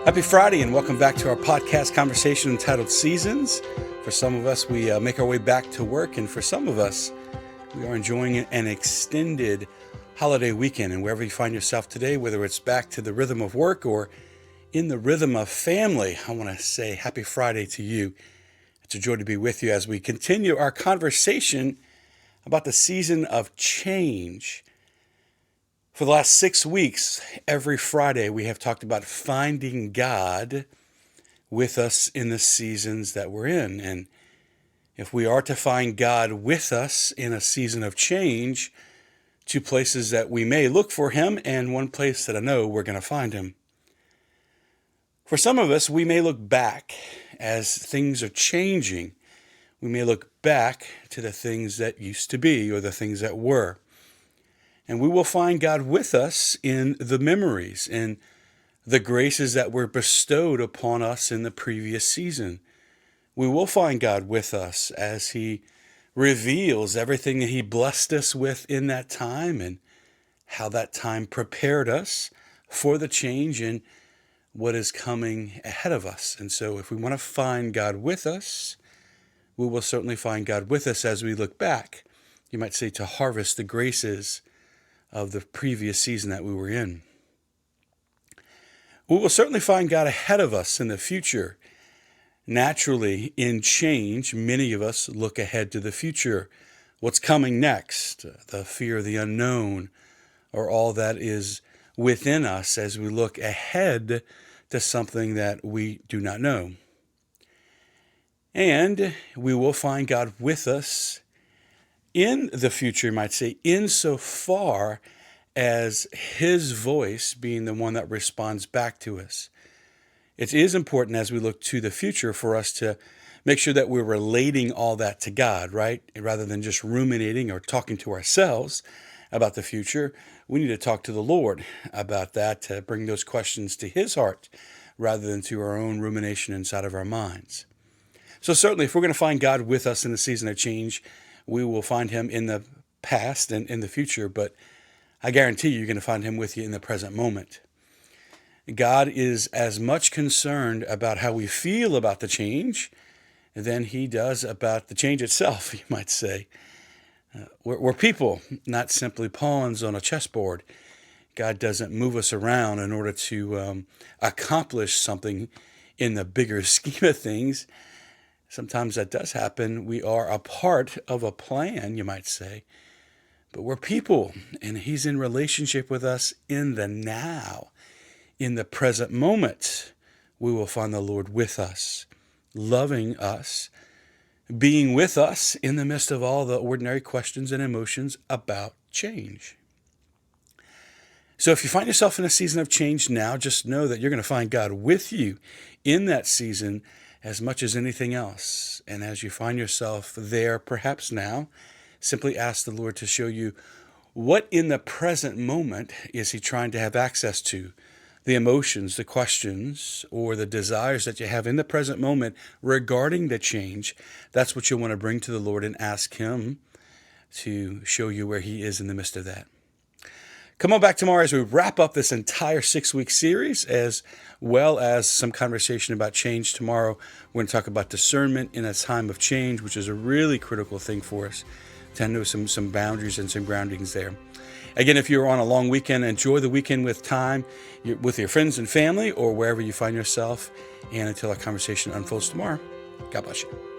Happy Friday and welcome back to our podcast conversation entitled Seasons. For some of us, we make our way back to work, and for some of us, we are enjoying an extended holiday weekend. And wherever you find yourself today, whether it's back to the rhythm of work or in the rhythm of family, I want to say happy Friday to you. It's a joy to be with you as we continue our conversation about the season of change. For the last 6 weeks, every Friday, we have talked about finding God with us in the seasons that we're in. And if we are to find God with us in a season of change, two places that we may look for him and one place that I know we're going to find him. For some of us, we may look back as things are changing. We may look back to the things that used to be or the things that were. And we will find God with us in the memories and the graces that were bestowed upon us in the previous season. We will find God with us as he reveals everything that he blessed us with in that time and how that time prepared us for the change and what is coming ahead of us. And so if we want to find God with us, we will certainly find God with us as we look back. You might say to harvest the graces of the previous season that we were in. We will certainly find God ahead of us in the future. Naturally, in change, many of us look ahead to the future. What's coming next? The fear of the unknown, or all that is within us as we look ahead to something that we do not know. And we will find God with us in the future, you might say, insofar as his voice being the one that responds back to us. It is important as we look to the future for us to make sure that we're relating all that to God, right? Rather than just ruminating or talking to ourselves about the future, we need to talk to the Lord about that to bring those questions to his heart rather than to our own rumination inside of our minds. So certainly, if we're going to find God with us in the season of change, we will find him in the past and in the future, but I guarantee you're going to find him with you in the present moment. God is as much concerned about how we feel about the change than he does about the change itself, you might say. We're people, not simply pawns on a chessboard. God doesn't move us around in order to accomplish something in the bigger scheme of things. Sometimes that does happen. We are a part of a plan, you might say. But we're people, and he's in relationship with us in the now. In the present moment, we will find the Lord with us, loving us, being with us in the midst of all the ordinary questions and emotions about change. So if you find yourself in a season of change now, just know that you're going to find God with you in that season as much as anything else. And as you find yourself there, perhaps now, simply ask the Lord to show you what in the present moment is he trying to have access to. The emotions, the questions, or the desires that you have in the present moment regarding the change. That's what you'll want to bring to the Lord and ask him to show you where he is in the midst of that. Come on back tomorrow as we wrap up this entire 6-week series, as well as some conversation about change tomorrow. We're going to talk about discernment in a time of change, which is a really critical thing for us to know some boundaries and some groundings there. Again, if you're on a long weekend, enjoy the weekend with time with your friends and family or wherever you find yourself. And until our conversation unfolds tomorrow, God bless you.